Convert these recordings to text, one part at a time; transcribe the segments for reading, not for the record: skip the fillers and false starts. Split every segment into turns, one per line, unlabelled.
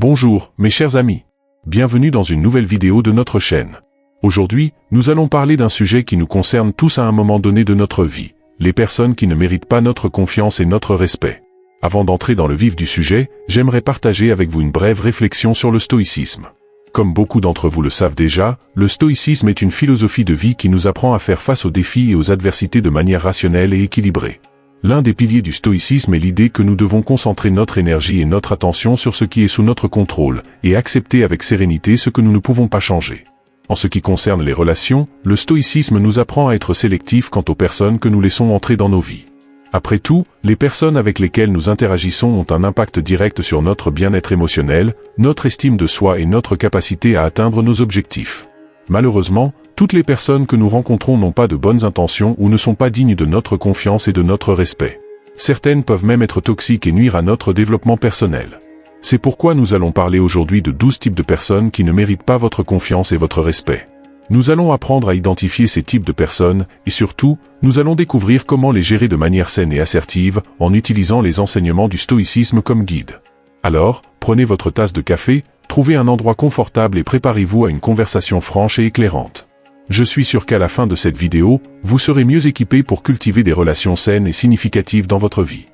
Bonjour, mes chers amis. Bienvenue dans une nouvelle vidéo de notre chaîne. Aujourd'hui, nous allons parler d'un sujet qui nous concerne tous à un moment donné de notre vie, les personnes qui ne méritent pas notre confiance et notre respect. Avant d'entrer dans le vif du sujet, j'aimerais partager avec vous une brève réflexion sur le stoïcisme. Comme beaucoup d'entre vous le savent déjà, le stoïcisme est une philosophie de vie qui nous apprend à faire face aux défis et aux adversités de manière rationnelle et équilibrée. L'un des piliers du stoïcisme est l'idée que nous devons concentrer notre énergie et notre attention sur ce qui est sous notre contrôle, et accepter avec sérénité ce que nous ne pouvons pas changer. En ce qui concerne les relations, le stoïcisme nous apprend à être sélectif quant aux personnes que nous laissons entrer dans nos vies. Après tout, les personnes avec lesquelles nous interagissons ont un impact direct sur notre bien-être émotionnel, notre estime de soi et notre capacité à atteindre nos objectifs. Malheureusement, toutes les personnes que nous rencontrons n'ont pas de bonnes intentions ou ne sont pas dignes de notre confiance et de notre respect. Certaines peuvent même être toxiques et nuire à notre développement personnel. C'est pourquoi nous allons parler aujourd'hui de 12 types de personnes qui ne méritent pas votre confiance et votre respect. Nous allons apprendre à identifier ces types de personnes, et surtout, nous allons découvrir comment les gérer de manière saine et assertive, en utilisant les enseignements du stoïcisme comme guide. Alors, prenez votre tasse de café, trouvez un endroit confortable et préparez-vous à une conversation franche et éclairante. Je suis sûr qu'à la fin de cette vidéo, vous serez mieux équipé pour cultiver des relations saines et significatives dans votre vie.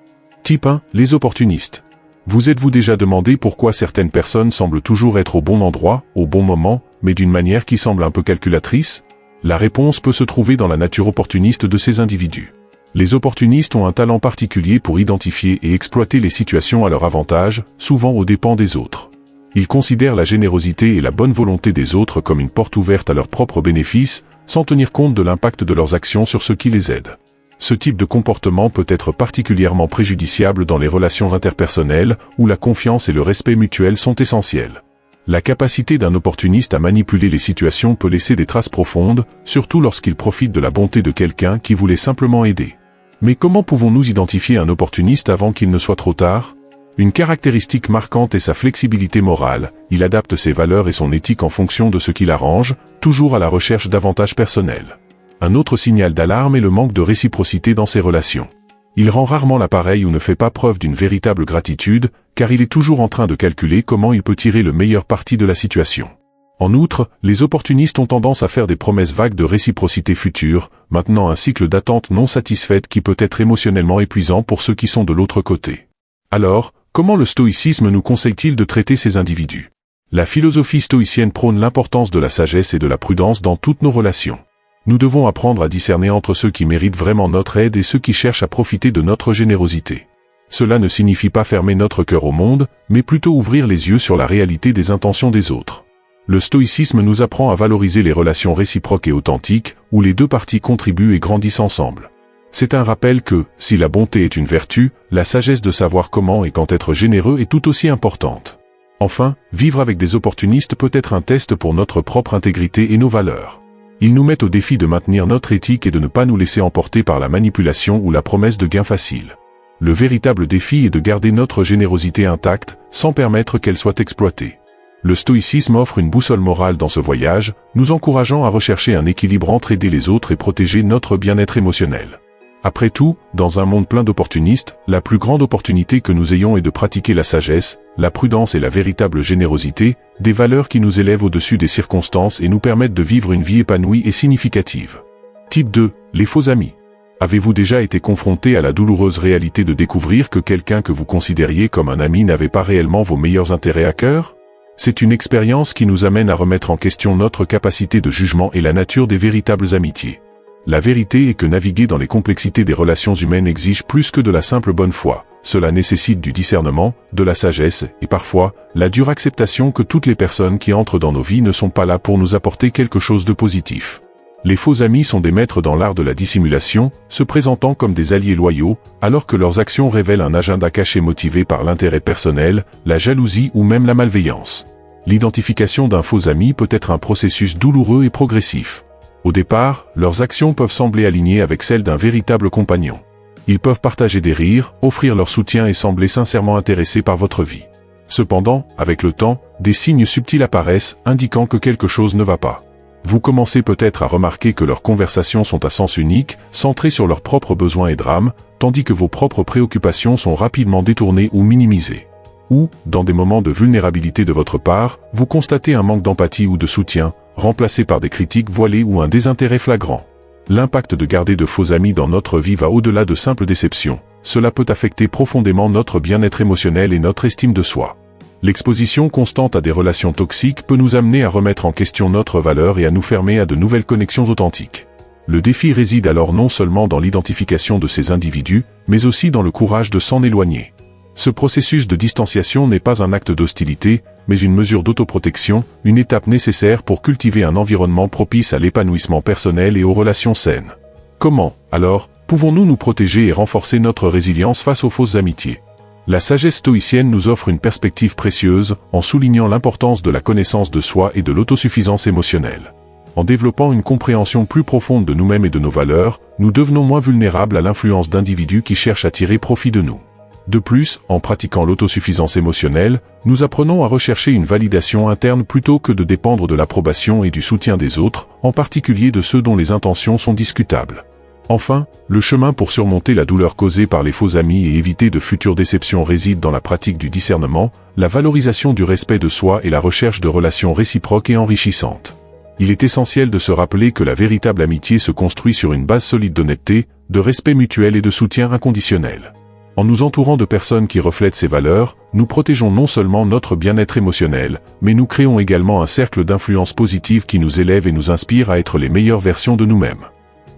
Type 1, les opportunistes. Vous êtes-vous déjà demandé pourquoi certaines personnes semblent toujours être au bon endroit, au bon moment, mais d'une manière qui semble un peu calculatrice? La réponse peut se trouver dans la nature opportuniste de ces individus. Les opportunistes ont un talent particulier pour identifier et exploiter les situations à leur avantage, souvent aux dépens des autres. Ils considèrent la générosité et la bonne volonté des autres comme une porte ouverte à leurs propres bénéfices, sans tenir compte de l'impact de leurs actions sur ceux qui les aident. Ce type de comportement peut être particulièrement préjudiciable dans les relations interpersonnelles, où la confiance et le respect mutuel sont essentiels. La capacité d'un opportuniste à manipuler les situations peut laisser des traces profondes, surtout lorsqu'il profite de la bonté de quelqu'un qui voulait simplement aider. Mais comment pouvons-nous identifier un opportuniste avant qu'il ne soit trop tard? Une caractéristique marquante est sa flexibilité morale, il adapte ses valeurs et son éthique en fonction de ce qui l'arrange, toujours à la recherche d'avantages personnels. Un autre signal d'alarme est le manque de réciprocité dans ses relations. Il rend rarement l'appareil ou ne fait pas preuve d'une véritable gratitude, car il est toujours en train de calculer comment il peut tirer le meilleur parti de la situation. En outre, les opportunistes ont tendance à faire des promesses vagues de réciprocité future, maintenant un cycle d'attente non satisfaite qui peut être émotionnellement épuisant pour ceux qui sont de l'autre côté. Alors, comment le stoïcisme nous conseille-t-il de traiter ces individus? La philosophie stoïcienne prône l'importance de la sagesse et de la prudence dans toutes nos relations. Nous devons apprendre à discerner entre ceux qui méritent vraiment notre aide et ceux qui cherchent à profiter de notre générosité. Cela ne signifie pas fermer notre cœur au monde, mais plutôt ouvrir les yeux sur la réalité des intentions des autres. Le stoïcisme nous apprend à valoriser les relations réciproques et authentiques, où les deux parties contribuent et grandissent ensemble. C'est un rappel que, si la bonté est une vertu, la sagesse de savoir comment et quand être généreux est tout aussi importante. Enfin, vivre avec des opportunistes peut être un test pour notre propre intégrité et nos valeurs. Ils nous mettent au défi de maintenir notre éthique et de ne pas nous laisser emporter par la manipulation ou la promesse de gains faciles. Le véritable défi est de garder notre générosité intacte, sans permettre qu'elle soit exploitée. Le stoïcisme offre une boussole morale dans ce voyage, nous encourageant à rechercher un équilibre entre aider les autres et protéger notre bien-être émotionnel. Après tout, dans un monde plein d'opportunistes, la plus grande opportunité que nous ayons est de pratiquer la sagesse, la prudence et la véritable générosité, des valeurs qui nous élèvent au-dessus des circonstances et nous permettent de vivre une vie épanouie et significative. Type 2, les faux amis. Avez-vous déjà été confronté à la douloureuse réalité de découvrir que quelqu'un que vous considériez comme un ami n'avait pas réellement vos meilleurs intérêts à cœur? C'est une expérience qui nous amène à remettre en question notre capacité de jugement et la nature des véritables amitiés. La vérité est que naviguer dans les complexités des relations humaines exige plus que de la simple bonne foi. Cela nécessite du discernement, de la sagesse, et parfois, la dure acceptation que toutes les personnes qui entrent dans nos vies ne sont pas là pour nous apporter quelque chose de positif. Les faux amis sont des maîtres dans l'art de la dissimulation, se présentant comme des alliés loyaux, alors que leurs actions révèlent un agenda caché motivé par l'intérêt personnel, la jalousie ou même la malveillance. L'identification d'un faux ami peut être un processus douloureux et progressif. Au départ, leurs actions peuvent sembler alignées avec celles d'un véritable compagnon. Ils peuvent partager des rires, offrir leur soutien et sembler sincèrement intéressés par votre vie. Cependant, avec le temps, des signes subtils apparaissent, indiquant que quelque chose ne va pas. Vous commencez peut-être à remarquer que leurs conversations sont à sens unique, centrées sur leurs propres besoins et drames, tandis que vos propres préoccupations sont rapidement détournées ou minimisées. Ou, dans des moments de vulnérabilité de votre part, vous constatez un manque d'empathie ou de soutien, remplacé par des critiques voilées ou un désintérêt flagrant. L'impact de garder de faux amis dans notre vie va au-delà de simples déceptions. Cela peut affecter profondément notre bien-être émotionnel et notre estime de soi. L'exposition constante à des relations toxiques peut nous amener à remettre en question notre valeur et à nous fermer à de nouvelles connexions authentiques. Le défi réside alors non seulement dans l'identification de ces individus, mais aussi dans le courage de s'en éloigner. Ce processus de distanciation n'est pas un acte d'hostilité, mais une mesure d'autoprotection, une étape nécessaire pour cultiver un environnement propice à l'épanouissement personnel et aux relations saines. Comment, alors, pouvons-nous nous protéger et renforcer notre résilience face aux fausses amitiés? La sagesse stoïcienne nous offre une perspective précieuse, en soulignant l'importance de la connaissance de soi et de l'autosuffisance émotionnelle. En développant une compréhension plus profonde de nous-mêmes et de nos valeurs, nous devenons moins vulnérables à l'influence d'individus qui cherchent à tirer profit de nous. De plus, en pratiquant l'autosuffisance émotionnelle, nous apprenons à rechercher une validation interne plutôt que de dépendre de l'approbation et du soutien des autres, en particulier de ceux dont les intentions sont discutables. Enfin, le chemin pour surmonter la douleur causée par les faux amis et éviter de futures déceptions réside dans la pratique du discernement, la valorisation du respect de soi et la recherche de relations réciproques et enrichissantes. Il est essentiel de se rappeler que la véritable amitié se construit sur une base solide d'honnêteté, de respect mutuel et de soutien inconditionnel. En nous entourant de personnes qui reflètent ces valeurs, nous protégeons non seulement notre bien-être émotionnel, mais nous créons également un cercle d'influence positive qui nous élève et nous inspire à être les meilleures versions de nous-mêmes.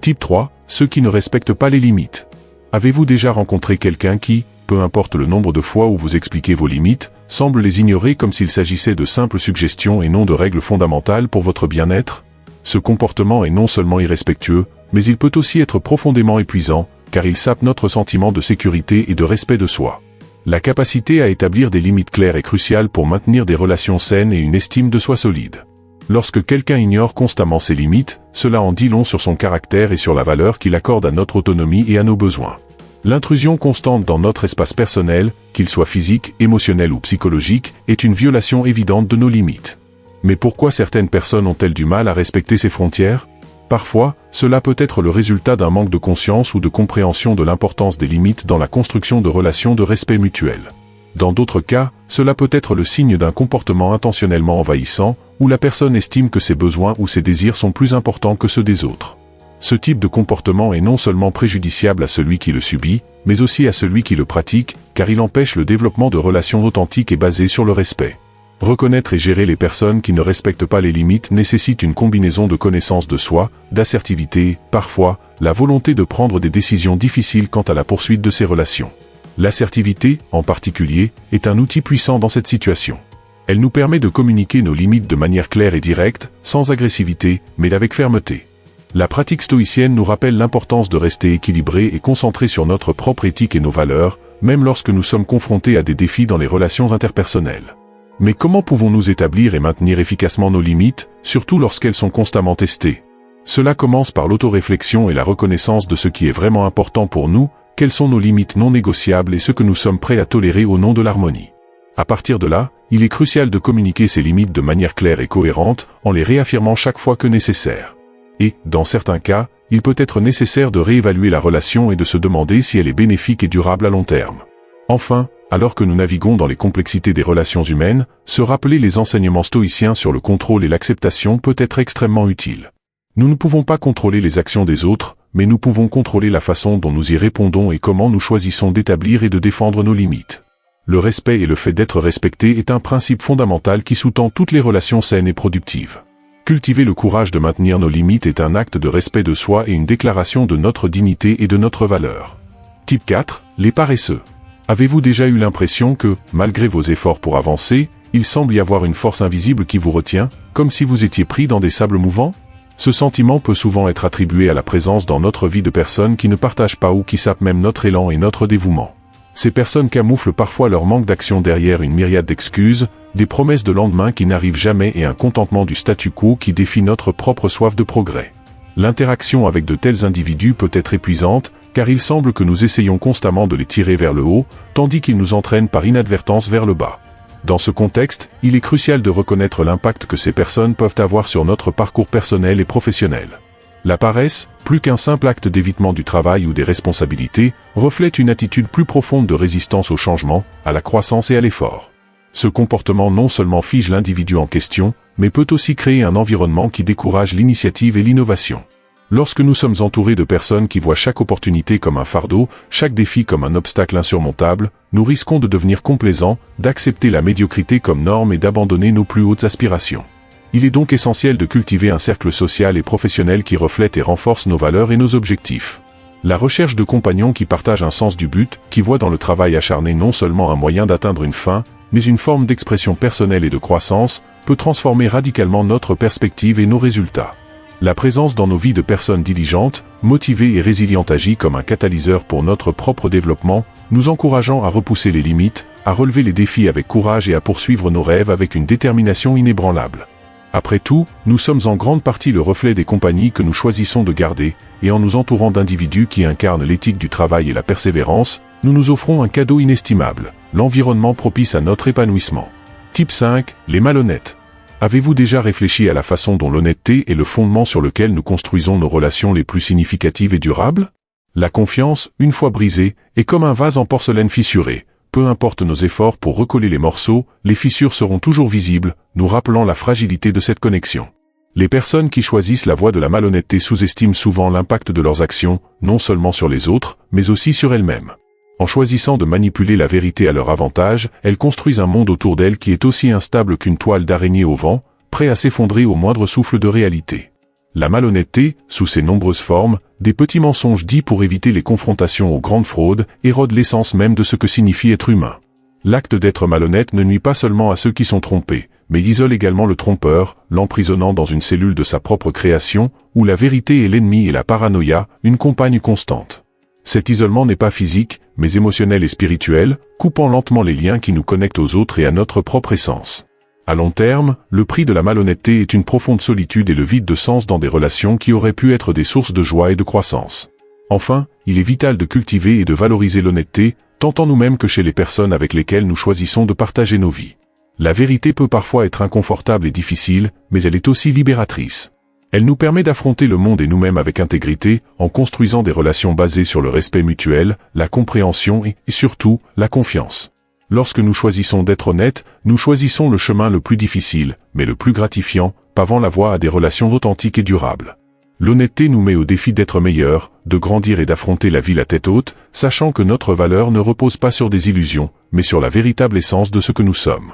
Type 3, ceux qui ne respectent pas les limites. Avez-vous déjà rencontré quelqu'un qui, peu importe le nombre de fois où vous expliquez vos limites, semble les ignorer comme s'il s'agissait de simples suggestions et non de règles fondamentales pour votre bien-être? Ce comportement est non seulement irrespectueux, mais il peut aussi être profondément épuisant, car il sape notre sentiment de sécurité et de respect de soi. La capacité à établir des limites claires est cruciale pour maintenir des relations saines et une estime de soi solide. Lorsque quelqu'un ignore constamment ses limites, cela en dit long sur son caractère et sur la valeur qu'il accorde à notre autonomie et à nos besoins. L'intrusion constante dans notre espace personnel, qu'il soit physique, émotionnel ou psychologique, est une violation évidente de nos limites. Mais pourquoi certaines personnes ont-elles du mal à respecter ces frontières? Parfois, cela peut être le résultat d'un manque de conscience ou de compréhension de l'importance des limites dans la construction de relations de respect mutuel. Dans d'autres cas, cela peut être le signe d'un comportement intentionnellement envahissant, où la personne estime que ses besoins ou ses désirs sont plus importants que ceux des autres. Ce type de comportement est non seulement préjudiciable à celui qui le subit, mais aussi à celui qui le pratique, car il empêche le développement de relations authentiques et basées sur le respect. Reconnaître et gérer les personnes qui ne respectent pas les limites nécessite une combinaison de connaissance de soi, d'assertivité et, parfois, la volonté de prendre des décisions difficiles quant à la poursuite de ces relations. L'assertivité, en particulier, est un outil puissant dans cette situation. Elle nous permet de communiquer nos limites de manière claire et directe, sans agressivité, mais avec fermeté. La pratique stoïcienne nous rappelle l'importance de rester équilibré et concentré sur notre propre éthique et nos valeurs, même lorsque nous sommes confrontés à des défis dans les relations interpersonnelles. Mais comment pouvons-nous établir et maintenir efficacement nos limites, surtout lorsqu'elles sont constamment testées? Cela commence par l'autoréflexion et la reconnaissance de ce qui est vraiment important pour nous, quelles sont nos limites non négociables et ce que nous sommes prêts à tolérer au nom de l'harmonie. À partir de là, il est crucial de communiquer ces limites de manière claire et cohérente, en les réaffirmant chaque fois que nécessaire. Et, dans certains cas, il peut être nécessaire de réévaluer la relation et de se demander si elle est bénéfique et durable à long terme. Enfin, alors que nous naviguons dans les complexités des relations humaines, se rappeler les enseignements stoïciens sur le contrôle et l'acceptation peut être extrêmement utile. Nous ne pouvons pas contrôler les actions des autres, mais nous pouvons contrôler la façon dont nous y répondons et comment nous choisissons d'établir et de défendre nos limites. Le respect et le fait d'être respecté est un principe fondamental qui sous-tend toutes les relations saines et productives. Cultiver le courage de maintenir nos limites est un acte de respect de soi et une déclaration de notre dignité et de notre valeur. Type 4, les paresseux. Avez-vous déjà eu l'impression que, malgré vos efforts pour avancer, il semble y avoir une force invisible qui vous retient, comme si vous étiez pris dans des sables mouvants? Ce sentiment peut souvent être attribué à la présence dans notre vie de personnes qui ne partagent pas ou qui sapent même notre élan et notre dévouement. Ces personnes camouflent parfois leur manque d'action derrière une myriade d'excuses, des promesses de lendemain qui n'arrivent jamais et un contentement du statu quo qui défie notre propre soif de progrès. L'interaction avec de tels individus peut être épuisante, car il semble que nous essayons constamment de les tirer vers le haut, tandis qu'ils nous entraînent par inadvertance vers le bas. Dans ce contexte, il est crucial de reconnaître l'impact que ces personnes peuvent avoir sur notre parcours personnel et professionnel. La paresse, plus qu'un simple acte d'évitement du travail ou des responsabilités, reflète une attitude plus profonde de résistance au changement, à la croissance et à l'effort. Ce comportement non seulement fige l'individu en question, mais peut aussi créer un environnement qui décourage l'initiative et l'innovation. Lorsque nous sommes entourés de personnes qui voient chaque opportunité comme un fardeau, chaque défi comme un obstacle insurmontable, nous risquons de devenir complaisants, d'accepter la médiocrité comme norme et d'abandonner nos plus hautes aspirations. Il est donc essentiel de cultiver un cercle social et professionnel qui reflète et renforce nos valeurs et nos objectifs. La recherche de compagnons qui partagent un sens du but, qui voient dans le travail acharné non seulement un moyen d'atteindre une fin, mais une forme d'expression personnelle et de croissance, peut transformer radicalement notre perspective et nos résultats. La présence dans nos vies de personnes diligentes, motivées et résilientes agit comme un catalyseur pour notre propre développement, nous encourageant à repousser les limites, à relever les défis avec courage et à poursuivre nos rêves avec une détermination inébranlable. Après tout, nous sommes en grande partie le reflet des compagnies que nous choisissons de garder, et en nous entourant d'individus qui incarnent l'éthique du travail et la persévérance, nous nous offrons un cadeau inestimable, l'environnement propice à notre épanouissement. Type 5, les malhonnêtes. Avez-vous déjà réfléchi à la façon dont l'honnêteté est le fondement sur lequel nous construisons nos relations les plus significatives et durables? La confiance, une fois brisée, est comme un vase en porcelaine fissuré. Peu importe nos efforts pour recoller les morceaux, les fissures seront toujours visibles, nous rappelant la fragilité de cette connexion. Les personnes qui choisissent la voie de la malhonnêteté sous-estiment souvent l'impact de leurs actions, non seulement sur les autres, mais aussi sur elles-mêmes. En choisissant de manipuler la vérité à leur avantage, elles construisent un monde autour d'elles qui est aussi instable qu'une toile d'araignée au vent, prêt à s'effondrer au moindre souffle de réalité. La malhonnêteté, sous ses nombreuses formes, des petits mensonges dits pour éviter les confrontations aux grandes fraudes, érodent l'essence même de ce que signifie être humain. L'acte d'être malhonnête ne nuit pas seulement à ceux qui sont trompés, mais isole également le trompeur, l'emprisonnant dans une cellule de sa propre création, où la vérité est l'ennemi et la paranoïa, une compagne constante. Cet isolement n'est pas physique, mais émotionnel et spirituel, coupant lentement les liens qui nous connectent aux autres et à notre propre essence. À long terme, le prix de la malhonnêteté est une profonde solitude et le vide de sens dans des relations qui auraient pu être des sources de joie et de croissance. Enfin, il est vital de cultiver et de valoriser l'honnêteté, tant en nous-mêmes que chez les personnes avec lesquelles nous choisissons de partager nos vies. La vérité peut parfois être inconfortable et difficile, mais elle est aussi libératrice. Elle nous permet d'affronter le monde et nous-mêmes avec intégrité, en construisant des relations basées sur le respect mutuel, la compréhension et surtout, la confiance. Lorsque nous choisissons d'être honnêtes, nous choisissons le chemin le plus difficile, mais le plus gratifiant, pavant la voie à des relations authentiques et durables. L'honnêteté nous met au défi d'être meilleurs, de grandir et d'affronter la vie la tête haute, sachant que notre valeur ne repose pas sur des illusions, mais sur la véritable essence de ce que nous sommes.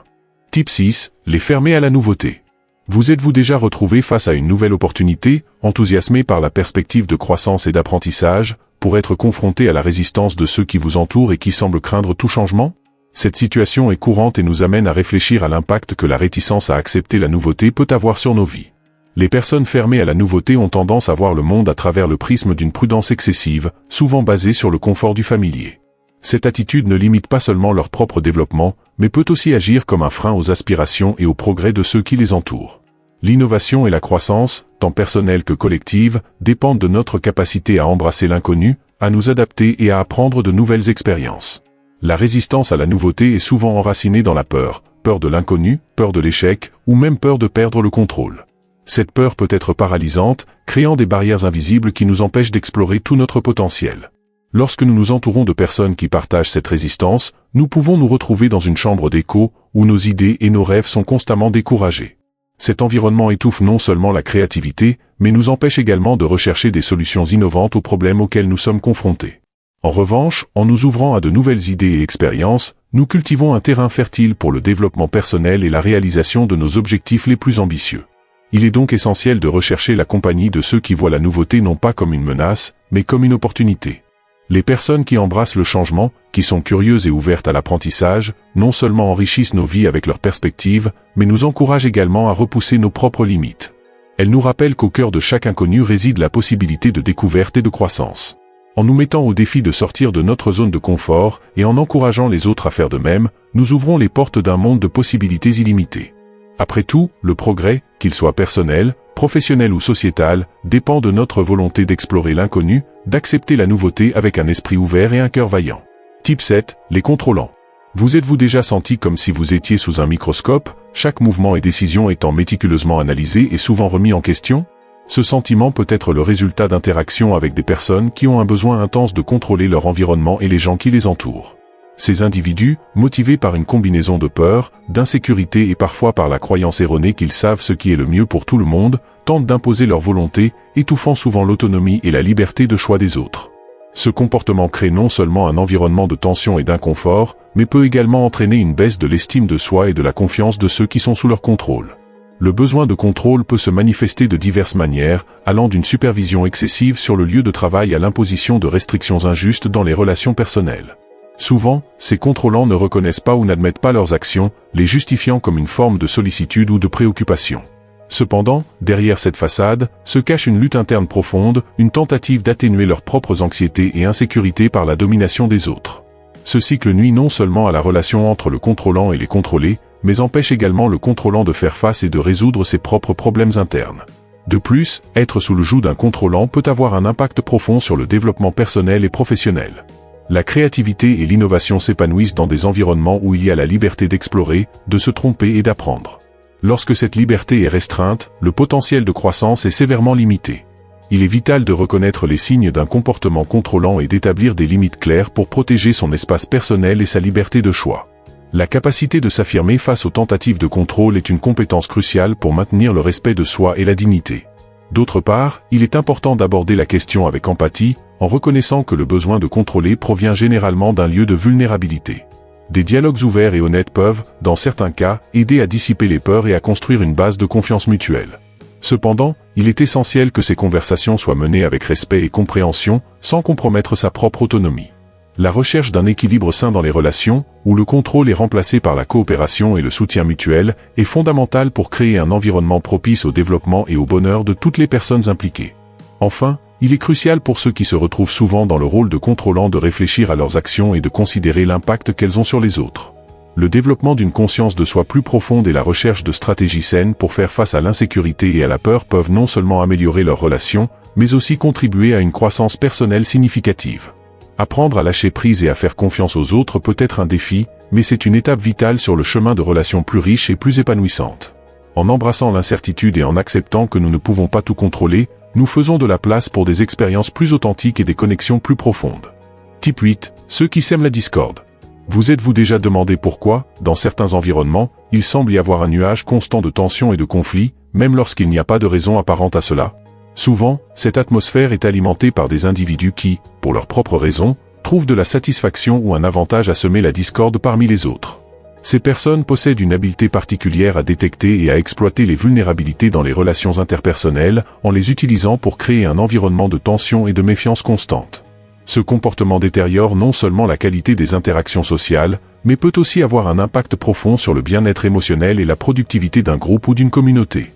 Type 6, les fermer à la nouveauté. Vous êtes-vous déjà retrouvé face à une nouvelle opportunité, enthousiasmé par la perspective de croissance et d'apprentissage, pour être confronté à la résistance de ceux qui vous entourent et qui semblent craindre tout changement? Cette situation est courante et nous amène à réfléchir à l'impact que la réticence à accepter la nouveauté peut avoir sur nos vies. Les personnes fermées à la nouveauté ont tendance à voir le monde à travers le prisme d'une prudence excessive, souvent basée sur le confort du familier. Cette attitude ne limite pas seulement leur propre développement, mais peut aussi agir comme un frein aux aspirations et au progrès de ceux qui les entourent. L'innovation et la croissance, tant personnelle que collective, dépendent de notre capacité à embrasser l'inconnu, à nous adapter et à apprendre de nouvelles expériences. La résistance à la nouveauté est souvent enracinée dans la peur de l'inconnu, peur de l'échec, ou même peur de perdre le contrôle. Cette peur peut être paralysante, créant des barrières invisibles qui nous empêchent d'explorer tout notre potentiel. Lorsque nous nous entourons de personnes qui partagent cette résistance, nous pouvons nous retrouver dans une chambre d'écho, où nos idées et nos rêves sont constamment découragés. Cet environnement étouffe non seulement la créativité, mais nous empêche également de rechercher des solutions innovantes aux problèmes auxquels nous sommes confrontés. En revanche, en nous ouvrant à de nouvelles idées et expériences, nous cultivons un terrain fertile pour le développement personnel et la réalisation de nos objectifs les plus ambitieux. Il est donc essentiel de rechercher la compagnie de ceux qui voient la nouveauté non pas comme une menace, mais comme une opportunité. Les personnes qui embrassent le changement, qui sont curieuses et ouvertes à l'apprentissage, non seulement enrichissent nos vies avec leurs perspectives, mais nous encouragent également à repousser nos propres limites. Elles nous rappellent qu'au cœur de chaque inconnu réside la possibilité de découverte et de croissance. En nous mettant au défi de sortir de notre zone de confort et en encourageant les autres à faire de même, nous ouvrons les portes d'un monde de possibilités illimitées. Après tout, le progrès, qu'il soit personnel, professionnel ou sociétal, dépend de notre volonté d'explorer l'inconnu, d'accepter la nouveauté avec un esprit ouvert et un cœur vaillant. Type 7, les contrôlants. Vous êtes-vous déjà senti comme si vous étiez sous un microscope, chaque mouvement et décision étant méticuleusement analysé et souvent remis en question? Ce sentiment peut être le résultat d'interactions avec des personnes qui ont un besoin intense de contrôler leur environnement et les gens qui les entourent. Ces individus, motivés par une combinaison de peur, d'insécurité et parfois par la croyance erronée qu'ils savent ce qui est le mieux pour tout le monde, tentent d'imposer leur volonté, étouffant souvent l'autonomie et la liberté de choix des autres. Ce comportement crée non seulement un environnement de tension et d'inconfort, mais peut également entraîner une baisse de l'estime de soi et de la confiance de ceux qui sont sous leur contrôle. Le besoin de contrôle peut se manifester de diverses manières, allant d'une supervision excessive sur le lieu de travail à l'imposition de restrictions injustes dans les relations personnelles. Souvent, ces contrôlants ne reconnaissent pas ou n'admettent pas leurs actions, les justifiant comme une forme de sollicitude ou de préoccupation. Cependant, derrière cette façade, se cache une lutte interne profonde, une tentative d'atténuer leurs propres anxiétés et insécurités par la domination des autres. Ce cycle nuit non seulement à la relation entre le contrôlant et les contrôlés, mais empêche également le contrôlant de faire face et de résoudre ses propres problèmes internes. De plus, être sous le joug d'un contrôlant peut avoir un impact profond sur le développement personnel et professionnel. La créativité et l'innovation s'épanouissent dans des environnements où il y a la liberté d'explorer, de se tromper et d'apprendre. Lorsque cette liberté est restreinte, le potentiel de croissance est sévèrement limité. Il est vital de reconnaître les signes d'un comportement contrôlant et d'établir des limites claires pour protéger son espace personnel et sa liberté de choix. La capacité de s'affirmer face aux tentatives de contrôle est une compétence cruciale pour maintenir le respect de soi et la dignité. D'autre part, il est important d'aborder la question avec empathie, en reconnaissant que le besoin de contrôler provient généralement d'un lieu de vulnérabilité. Des dialogues ouverts et honnêtes peuvent, dans certains cas, aider à dissiper les peurs et à construire une base de confiance mutuelle. Cependant, il est essentiel que ces conversations soient menées avec respect et compréhension, sans compromettre sa propre autonomie. La recherche d'un équilibre sain dans les relations, où le contrôle est remplacé par la coopération et le soutien mutuel, est fondamentale pour créer un environnement propice au développement et au bonheur de toutes les personnes impliquées. Enfin, il est crucial pour ceux qui se retrouvent souvent dans le rôle de contrôlant de réfléchir à leurs actions et de considérer l'impact qu'elles ont sur les autres. Le développement d'une conscience de soi plus profonde et la recherche de stratégies saines pour faire face à l'insécurité et à la peur peuvent non seulement améliorer leurs relations, mais aussi contribuer à une croissance personnelle significative. Apprendre à lâcher prise et à faire confiance aux autres peut être un défi, mais c'est une étape vitale sur le chemin de relations plus riches et plus épanouissantes. En embrassant l'incertitude et en acceptant que nous ne pouvons pas tout contrôler, nous faisons de la place pour des expériences plus authentiques et des connexions plus profondes. Type 8. Ceux qui sèment la discorde. Vous êtes-vous déjà demandé pourquoi, dans certains environnements, il semble y avoir un nuage constant de tensions et de conflits, même lorsqu'il n'y a pas de raison apparente à cela? Souvent, cette atmosphère est alimentée par des individus qui, pour leurs propres raisons, trouvent de la satisfaction ou un avantage à semer la discorde parmi les autres. Ces personnes possèdent une habileté particulière à détecter et à exploiter les vulnérabilités dans les relations interpersonnelles, en les utilisant pour créer un environnement de tension et de méfiance constante. Ce comportement détériore non seulement la qualité des interactions sociales, mais peut aussi avoir un impact profond sur le bien-être émotionnel et la productivité d'un groupe ou d'une communauté.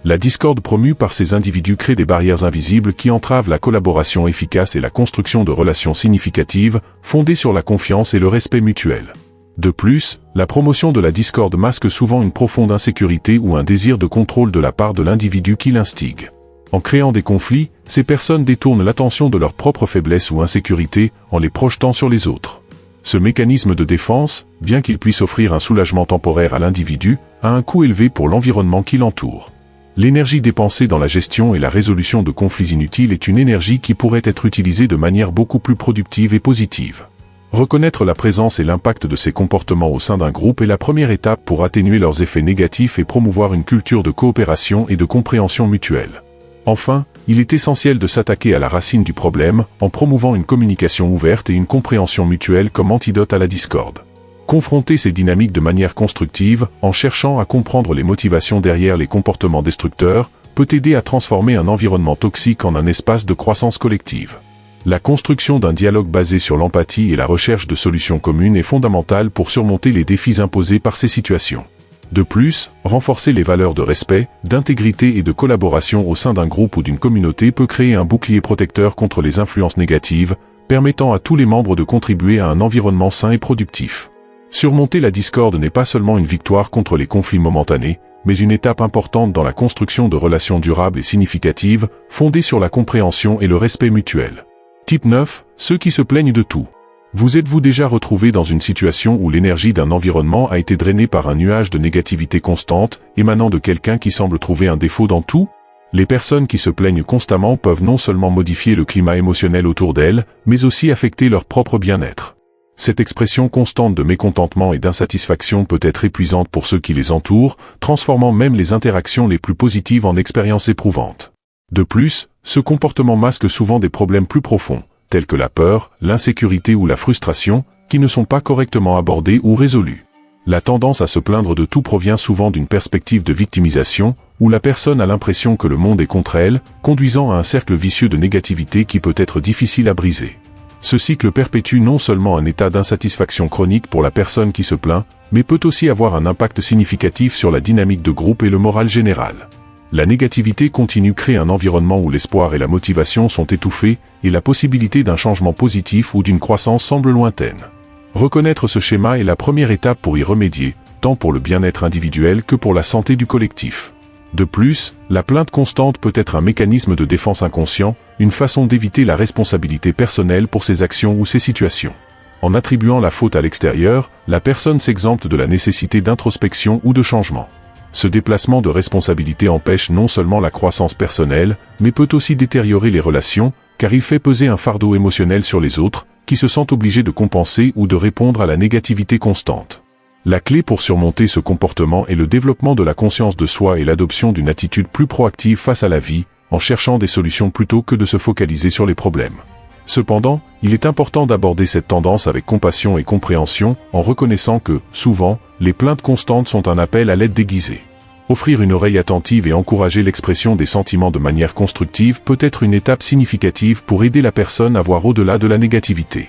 La discorde promue par ces individus crée des barrières invisibles qui entravent la collaboration efficace et la construction de relations significatives, fondées sur la confiance et le respect mutuel. De plus, la promotion de la discorde masque souvent une profonde insécurité ou un désir de contrôle de la part de l'individu qui l'instigue. En créant des conflits, ces personnes détournent l'attention de leurs propres faiblesses ou insécurités, en les projetant sur les autres. Ce mécanisme de défense, bien qu'il puisse offrir un soulagement temporaire à l'individu, a un coût élevé pour l'environnement qui l'entoure. L'énergie dépensée dans la gestion et la résolution de conflits inutiles est une énergie qui pourrait être utilisée de manière beaucoup plus productive et positive. Reconnaître la présence et l'impact de ces comportements au sein d'un groupe est la première étape pour atténuer leurs effets négatifs et promouvoir une culture de coopération et de compréhension mutuelle. Enfin, il est essentiel de s'attaquer à la racine du problème, en promouvant une communication ouverte et une compréhension mutuelle comme antidote à la discorde. Confronter ces dynamiques de manière constructive, en cherchant à comprendre les motivations derrière les comportements destructeurs, peut aider à transformer un environnement toxique en un espace de croissance collective. La construction d'un dialogue basé sur l'empathie et la recherche de solutions communes est fondamentale pour surmonter les défis imposés par ces situations. De plus, renforcer les valeurs de respect, d'intégrité et de collaboration au sein d'un groupe ou d'une communauté peut créer un bouclier protecteur contre les influences négatives, permettant à tous les membres de contribuer à un environnement sain et productif. Surmonter la discorde n'est pas seulement une victoire contre les conflits momentanés, mais une étape importante dans la construction de relations durables et significatives, fondées sur la compréhension et le respect mutuel. Type 9. Ceux qui se plaignent de tout. Vous êtes-vous déjà retrouvé dans une situation où l'énergie d'un environnement a été drainée par un nuage de négativité constante, émanant de quelqu'un qui semble trouver un défaut dans tout? Les personnes qui se plaignent constamment peuvent non seulement modifier le climat émotionnel autour d'elles, mais aussi affecter leur propre bien-être. Cette expression constante de mécontentement et d'insatisfaction peut être épuisante pour ceux qui les entourent, transformant même les interactions les plus positives en expériences éprouvantes. De plus, ce comportement masque souvent des problèmes plus profonds, tels que la peur, l'insécurité ou la frustration, qui ne sont pas correctement abordés ou résolus. La tendance à se plaindre de tout provient souvent d'une perspective de victimisation, où la personne a l'impression que le monde est contre elle, conduisant à un cercle vicieux de négativité qui peut être difficile à briser. Ce cycle perpétue non seulement un état d'insatisfaction chronique pour la personne qui se plaint, mais peut aussi avoir un impact significatif sur la dynamique de groupe et le moral général. La négativité continue crée un environnement où l'espoir et la motivation sont étouffés, et la possibilité d'un changement positif ou d'une croissance semble lointaine. Reconnaître ce schéma est la première étape pour y remédier, tant pour le bien-être individuel que pour la santé du collectif. De plus, la plainte constante peut être un mécanisme de défense inconscient, une façon d'éviter la responsabilité personnelle pour ses actions ou ses situations. En attribuant la faute à l'extérieur, la personne s'exempte de la nécessité d'introspection ou de changement. Ce déplacement de responsabilité empêche non seulement la croissance personnelle, mais peut aussi détériorer les relations, car il fait peser un fardeau émotionnel sur les autres, qui se sentent obligés de compenser ou de répondre à la négativité constante. La clé pour surmonter ce comportement est le développement de la conscience de soi et l'adoption d'une attitude plus proactive face à la vie, en cherchant des solutions plutôt que de se focaliser sur les problèmes. Cependant, il est important d'aborder cette tendance avec compassion et compréhension, en reconnaissant que, souvent, les plaintes constantes sont un appel à l'aide déguisée. Offrir une oreille attentive et encourager l'expression des sentiments de manière constructive peut être une étape significative pour aider la personne à voir au-delà de la négativité.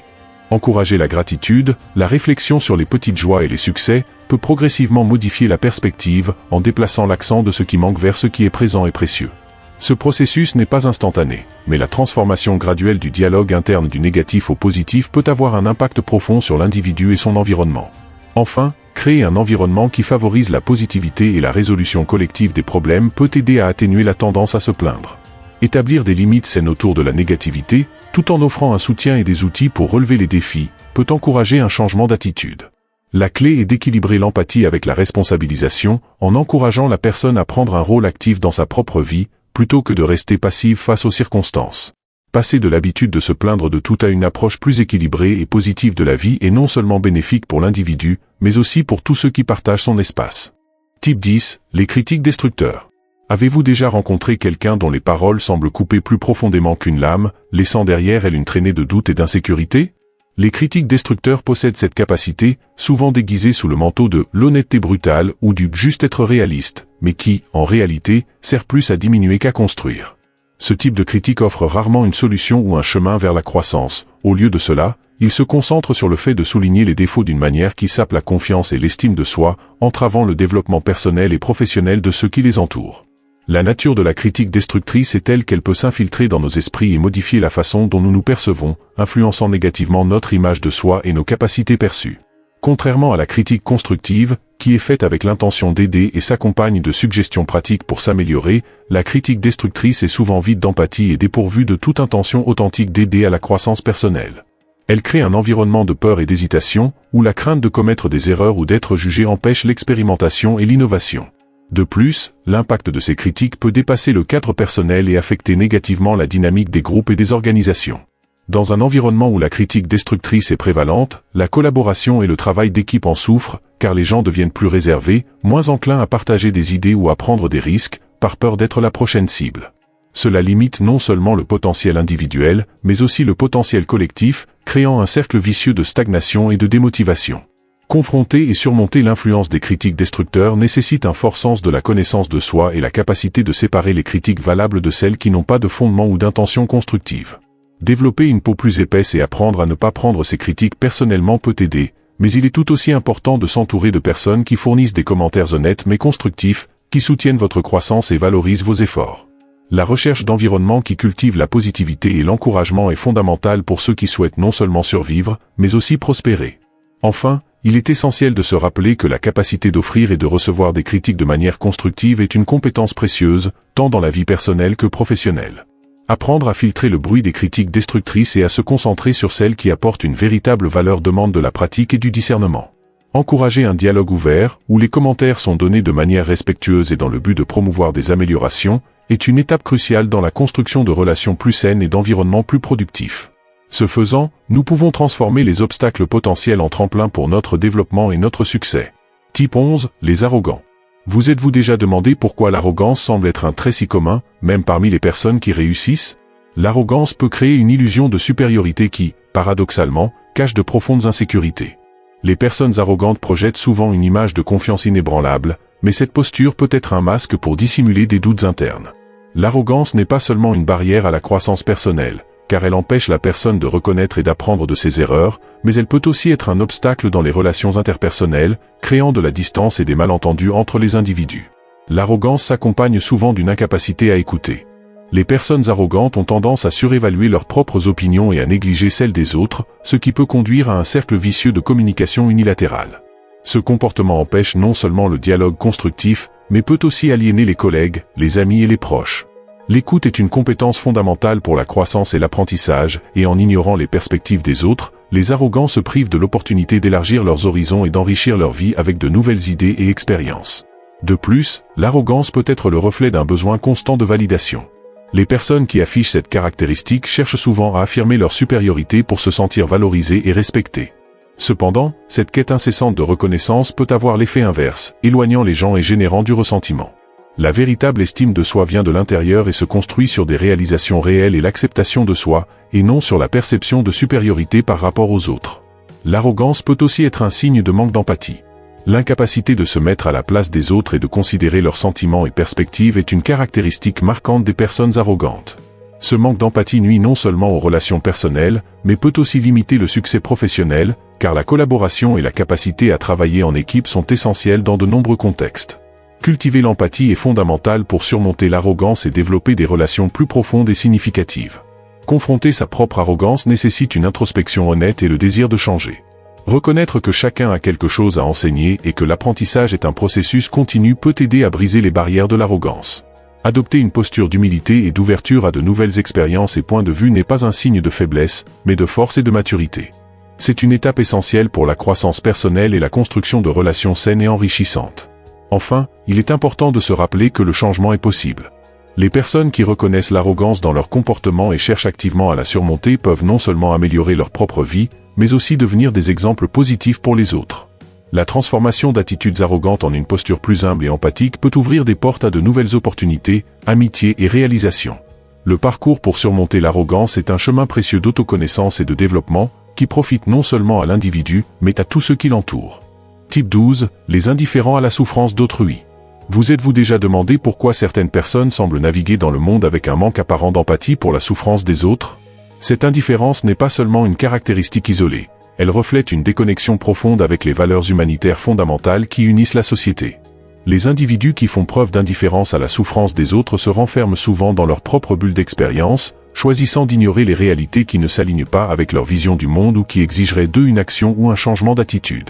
Encourager la gratitude, la réflexion sur les petites joies et les succès, peut progressivement modifier la perspective en déplaçant l'accent de ce qui manque vers ce qui est présent et précieux. Ce processus n'est pas instantané, mais la transformation graduelle du dialogue interne du négatif au positif peut avoir un impact profond sur l'individu et son environnement. Enfin, créer un environnement qui favorise la positivité et la résolution collective des problèmes peut aider à atténuer la tendance à se plaindre. Établir des limites saines autour de la négativité, tout en offrant un soutien et des outils pour relever les défis, peut encourager un changement d'attitude. La clé est d'équilibrer l'empathie avec la responsabilisation, en encourageant la personne à prendre un rôle actif dans sa propre vie, plutôt que de rester passive face aux circonstances. Passer de l'habitude de se plaindre de tout à une approche plus équilibrée et positive de la vie est non seulement bénéfique pour l'individu, mais aussi pour tous ceux qui partagent son espace. Type 10. Les critiques destructeurs. Avez-vous déjà rencontré quelqu'un dont les paroles semblent couper plus profondément qu'une lame, laissant derrière elle une traînée de doute et d'insécurité? Les critiques destructeurs possèdent cette capacité, souvent déguisée sous le manteau de l'honnêteté brutale ou du juste être réaliste, mais qui, en réalité, sert plus à diminuer qu'à construire. Ce type de critique offre rarement une solution ou un chemin vers la croissance. Au lieu de cela, il se concentre sur le fait de souligner les défauts d'une manière qui sape la confiance et l'estime de soi, entravant le développement personnel et professionnel de ceux qui les entourent. La nature de la critique destructrice est telle qu'elle peut s'infiltrer dans nos esprits et modifier la façon dont nous nous percevons, influençant négativement notre image de soi et nos capacités perçues. Contrairement à la critique constructive, qui est faite avec l'intention d'aider et s'accompagne de suggestions pratiques pour s'améliorer, la critique destructrice est souvent vide d'empathie et dépourvue de toute intention authentique d'aider à la croissance personnelle. Elle crée un environnement de peur et d'hésitation, où la crainte de commettre des erreurs ou d'être jugé empêche l'expérimentation et l'innovation. De plus, l'impact de ces critiques peut dépasser le cadre personnel et affecter négativement la dynamique des groupes et des organisations. Dans un environnement où la critique destructrice est prévalente, la collaboration et le travail d'équipe en souffrent, car les gens deviennent plus réservés, moins enclins à partager des idées ou à prendre des risques, par peur d'être la prochaine cible. Cela limite non seulement le potentiel individuel, mais aussi le potentiel collectif, créant un cercle vicieux de stagnation et de démotivation. Confronter et surmonter l'influence des critiques destructeurs nécessite un fort sens de la connaissance de soi et la capacité de séparer les critiques valables de celles qui n'ont pas de fondement ou d'intention constructive. Développer une peau plus épaisse et apprendre à ne pas prendre ces critiques personnellement peut aider, mais il est tout aussi important de s'entourer de personnes qui fournissent des commentaires honnêtes mais constructifs, qui soutiennent votre croissance et valorisent vos efforts. La recherche d'environnements qui cultivent la positivité et l'encouragement est fondamentale pour ceux qui souhaitent non seulement survivre, mais aussi prospérer. Enfin, il est essentiel de se rappeler que la capacité d'offrir et de recevoir des critiques de manière constructive est une compétence précieuse, tant dans la vie personnelle que professionnelle. Apprendre à filtrer le bruit des critiques destructrices et à se concentrer sur celles qui apportent une véritable valeur demande de la pratique et du discernement. Encourager un dialogue ouvert, où les commentaires sont donnés de manière respectueuse et dans le but de promouvoir des améliorations, est une étape cruciale dans la construction de relations plus saines et d'environnements plus productifs. Ce faisant, nous pouvons transformer les obstacles potentiels en tremplins pour notre développement et notre succès. Type 11, les arrogants. Vous êtes-vous déjà demandé pourquoi l'arrogance semble être un trait si commun, même parmi les personnes qui réussissent? L'arrogance peut créer une illusion de supériorité qui, paradoxalement, cache de profondes insécurités. Les personnes arrogantes projettent souvent une image de confiance inébranlable, mais cette posture peut être un masque pour dissimuler des doutes internes. L'arrogance n'est pas seulement une barrière à la croissance personnelle, car elle empêche la personne de reconnaître et d'apprendre de ses erreurs, mais elle peut aussi être un obstacle dans les relations interpersonnelles, créant de la distance et des malentendus entre les individus. L'arrogance s'accompagne souvent d'une incapacité à écouter. Les personnes arrogantes ont tendance à surévaluer leurs propres opinions et à négliger celles des autres, ce qui peut conduire à un cercle vicieux de communication unilatérale. Ce comportement empêche non seulement le dialogue constructif, mais peut aussi aliéner les collègues, les amis et les proches. L'écoute est une compétence fondamentale pour la croissance et l'apprentissage, et en ignorant les perspectives des autres, les arrogants se privent de l'opportunité d'élargir leurs horizons et d'enrichir leur vie avec de nouvelles idées et expériences. De plus, l'arrogance peut être le reflet d'un besoin constant de validation. Les personnes qui affichent cette caractéristique cherchent souvent à affirmer leur supériorité pour se sentir valorisées et respectées. Cependant, cette quête incessante de reconnaissance peut avoir l'effet inverse, éloignant les gens et générant du ressentiment. La véritable estime de soi vient de l'intérieur et se construit sur des réalisations réelles et l'acceptation de soi, et non sur la perception de supériorité par rapport aux autres. L'arrogance peut aussi être un signe de manque d'empathie. L'incapacité de se mettre à la place des autres et de considérer leurs sentiments et perspectives est une caractéristique marquante des personnes arrogantes. Ce manque d'empathie nuit non seulement aux relations personnelles, mais peut aussi limiter le succès professionnel, car la collaboration et la capacité à travailler en équipe sont essentielles dans de nombreux contextes. Cultiver l'empathie est fondamental pour surmonter l'arrogance et développer des relations plus profondes et significatives. Confronter sa propre arrogance nécessite une introspection honnête et le désir de changer. Reconnaître que chacun a quelque chose à enseigner et que l'apprentissage est un processus continu peut aider à briser les barrières de l'arrogance. Adopter une posture d'humilité et d'ouverture à de nouvelles expériences et points de vue n'est pas un signe de faiblesse, mais de force et de maturité. C'est une étape essentielle pour la croissance personnelle et la construction de relations saines et enrichissantes. Enfin, il est important de se rappeler que le changement est possible. Les personnes qui reconnaissent l'arrogance dans leur comportement et cherchent activement à la surmonter peuvent non seulement améliorer leur propre vie, mais aussi devenir des exemples positifs pour les autres. La transformation d'attitudes arrogantes en une posture plus humble et empathique peut ouvrir des portes à de nouvelles opportunités, amitiés et réalisations. Le parcours pour surmonter l'arrogance est un chemin précieux d'autoconnaissance et de développement, qui profite non seulement à l'individu, mais à tous ceux qui l'entourent. Type 12, les indifférents à la souffrance d'autrui. Vous êtes-vous déjà demandé pourquoi certaines personnes semblent naviguer dans le monde avec un manque apparent d'empathie pour la souffrance des autres? Cette indifférence n'est pas seulement une caractéristique isolée, elle reflète une déconnexion profonde avec les valeurs humanitaires fondamentales qui unissent la société. Les individus qui font preuve d'indifférence à la souffrance des autres se renferment souvent dans leur propre bulle d'expérience, choisissant d'ignorer les réalités qui ne s'alignent pas avec leur vision du monde ou qui exigeraient d'eux une action ou un changement d'attitude.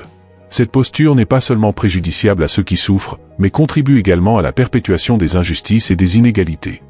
Cette posture n'est pas seulement préjudiciable à ceux qui souffrent, mais contribue également à la perpétuation des injustices et des inégalités.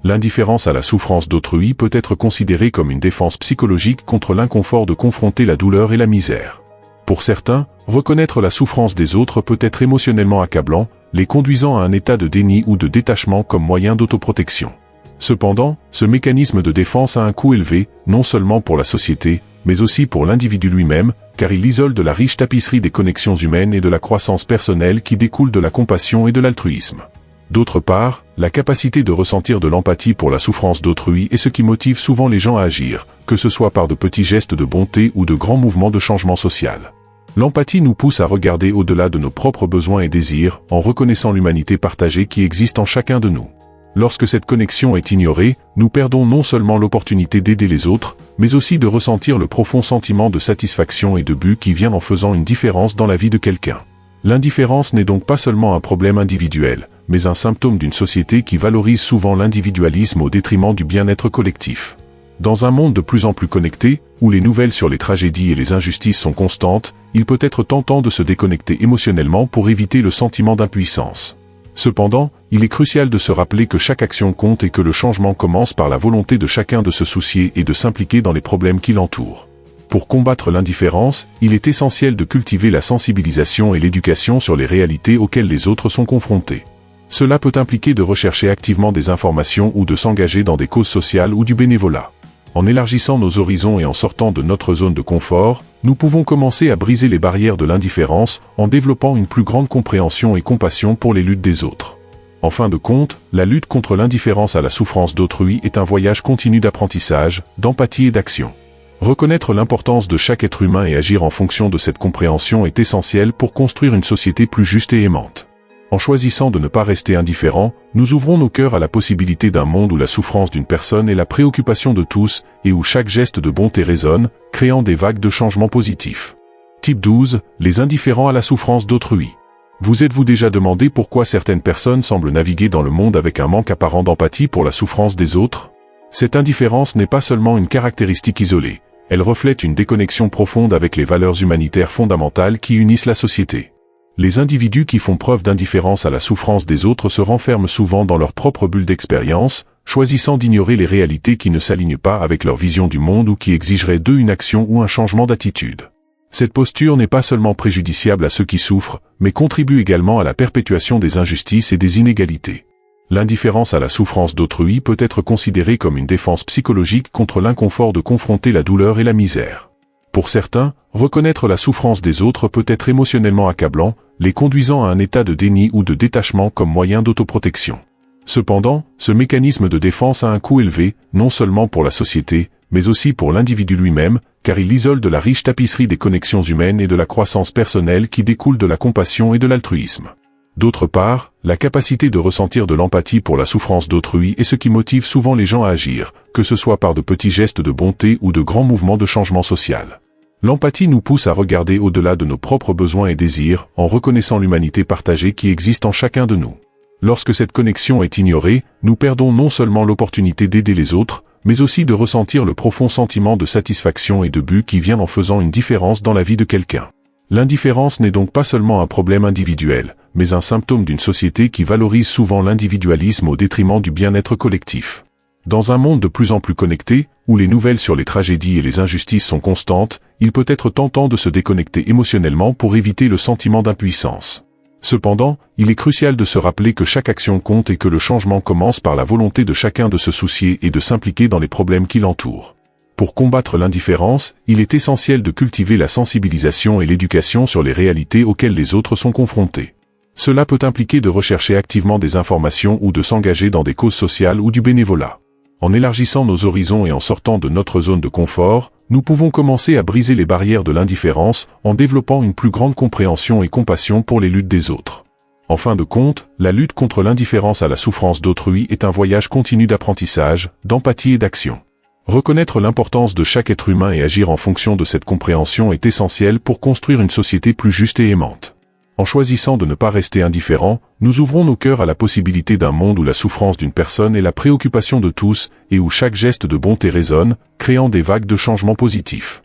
L'indifférence à la souffrance d'autrui peut être considérée comme une défense psychologique contre l'inconfort de confronter la douleur et la misère. Pour certains, reconnaître la souffrance des autres peut être émotionnellement accablant, les conduisant à un état de déni ou de détachement comme moyen d'autoprotection. Cependant, ce mécanisme de défense a un coût élevé, non seulement pour la société, mais aussi pour l'individu lui-même, car il l'isole de la riche tapisserie des connexions humaines et de la croissance personnelle qui découle de la compassion et de l'altruisme. D'autre part, la capacité de ressentir de l'empathie pour la souffrance d'autrui est ce qui motive souvent les gens à agir, que ce soit par de petits gestes de bonté ou de grands mouvements de changement social. L'empathie nous pousse à regarder au-delà de nos propres besoins et désirs, en reconnaissant l'humanité partagée qui existe en chacun de nous. Lorsque cette connexion est ignorée, nous perdons non seulement l'opportunité d'aider les autres, mais aussi de ressentir le profond sentiment de satisfaction et de but qui vient en faisant une différence dans la vie de quelqu'un. L'indifférence n'est donc pas seulement un problème individuel, mais un symptôme d'une société qui valorise souvent l'individualisme au détriment du bien-être collectif. Dans un monde de plus en plus connecté, où les nouvelles sur les tragédies et les injustices sont constantes, il peut être tentant de se déconnecter émotionnellement pour éviter le sentiment d'impuissance. Cependant, il est crucial de se rappeler que chaque action compte et que le changement commence par la volonté de chacun de se soucier et de s'impliquer dans les problèmes qui l'entourent. Pour combattre l'indifférence, il est essentiel de cultiver la sensibilisation et l'éducation sur les réalités auxquelles les autres sont confrontés. Cela peut impliquer de rechercher activement des informations ou de s'engager dans des causes sociales ou du bénévolat. En élargissant nos horizons et en sortant de notre zone de confort, nous pouvons commencer à briser les barrières de l'indifférence en développant une plus grande compréhension et compassion pour les luttes des autres. En fin de compte, la lutte contre l'indifférence à la souffrance d'autrui est un voyage continu d'apprentissage, d'empathie et d'action. Reconnaître l'importance de chaque être humain et agir en fonction de cette compréhension est essentiel pour construire une société plus juste et aimante. En choisissant de ne pas rester indifférents, nous ouvrons nos cœurs à la possibilité d'un monde où la souffrance d'une personne est la préoccupation de tous et où chaque geste de bonté résonne, créant des vagues de changements positifs. Type 12. Les indifférents à la souffrance d'autrui. Vous êtes-vous déjà demandé pourquoi certaines personnes semblent naviguer dans le monde avec un manque apparent d'empathie pour la souffrance des autres? Cette indifférence n'est pas seulement une caractéristique isolée, elle reflète une déconnexion profonde avec les valeurs humanitaires fondamentales qui unissent la société. Les individus qui font preuve d'indifférence à la souffrance des autres se renferment souvent dans leur propre bulle d'expérience, choisissant d'ignorer les réalités qui ne s'alignent pas avec leur vision du monde ou qui exigeraient d'eux une action ou un changement d'attitude. Cette posture n'est pas seulement préjudiciable à ceux qui souffrent, mais contribue également à la perpétuation des injustices et des inégalités. L'indifférence à la souffrance d'autrui peut être considérée comme une défense psychologique contre l'inconfort de confronter la douleur et la misère. Pour certains, reconnaître la souffrance des autres peut être émotionnellement accablant, les conduisant à un état de déni ou de détachement comme moyen d'autoprotection. Cependant, ce mécanisme de défense a un coût élevé, non seulement pour la société, mais aussi pour l'individu lui-même, car il l'isole de la riche tapisserie des connexions humaines et de la croissance personnelle qui découle de la compassion et de l'altruisme. D'autre part, la capacité de ressentir de l'empathie pour la souffrance d'autrui est ce qui motive souvent les gens à agir, que ce soit par de petits gestes de bonté ou de grands mouvements de changement social. L'empathie nous pousse à regarder au-delà de nos propres besoins et désirs, en reconnaissant l'humanité partagée qui existe en chacun de nous. Lorsque cette connexion est ignorée, nous perdons non seulement l'opportunité d'aider les autres, mais aussi de ressentir le profond sentiment de satisfaction et de but qui vient en faisant une différence dans la vie de quelqu'un. L'indifférence n'est donc pas seulement un problème individuel, mais un symptôme d'une société qui valorise souvent l'individualisme au détriment du bien-être collectif. Dans un monde de plus en plus connecté, où les nouvelles sur les tragédies et les injustices sont constantes, il peut être tentant de se déconnecter émotionnellement pour éviter le sentiment d'impuissance. Cependant, il est crucial de se rappeler que chaque action compte et que le changement commence par la volonté de chacun de se soucier et de s'impliquer dans les problèmes qui l'entourent. Pour combattre l'indifférence, il est essentiel de cultiver la sensibilisation et l'éducation sur les réalités auxquelles les autres sont confrontés. Cela peut impliquer de rechercher activement des informations ou de s'engager dans des causes sociales ou du bénévolat. En élargissant nos horizons et en sortant de notre zone de confort, nous pouvons commencer à briser les barrières de l'indifférence en développant une plus grande compréhension et compassion pour les luttes des autres. En fin de compte, la lutte contre l'indifférence à la souffrance d'autrui est un voyage continu d'apprentissage, d'empathie et d'action. Reconnaître l'importance de chaque être humain et agir en fonction de cette compréhension est essentiel pour construire une société plus juste et aimante. En choisissant de ne pas rester indifférents, nous ouvrons nos cœurs à la possibilité d'un monde où la souffrance d'une personne est la préoccupation de tous et où chaque geste de bonté résonne, créant des vagues de changements positifs.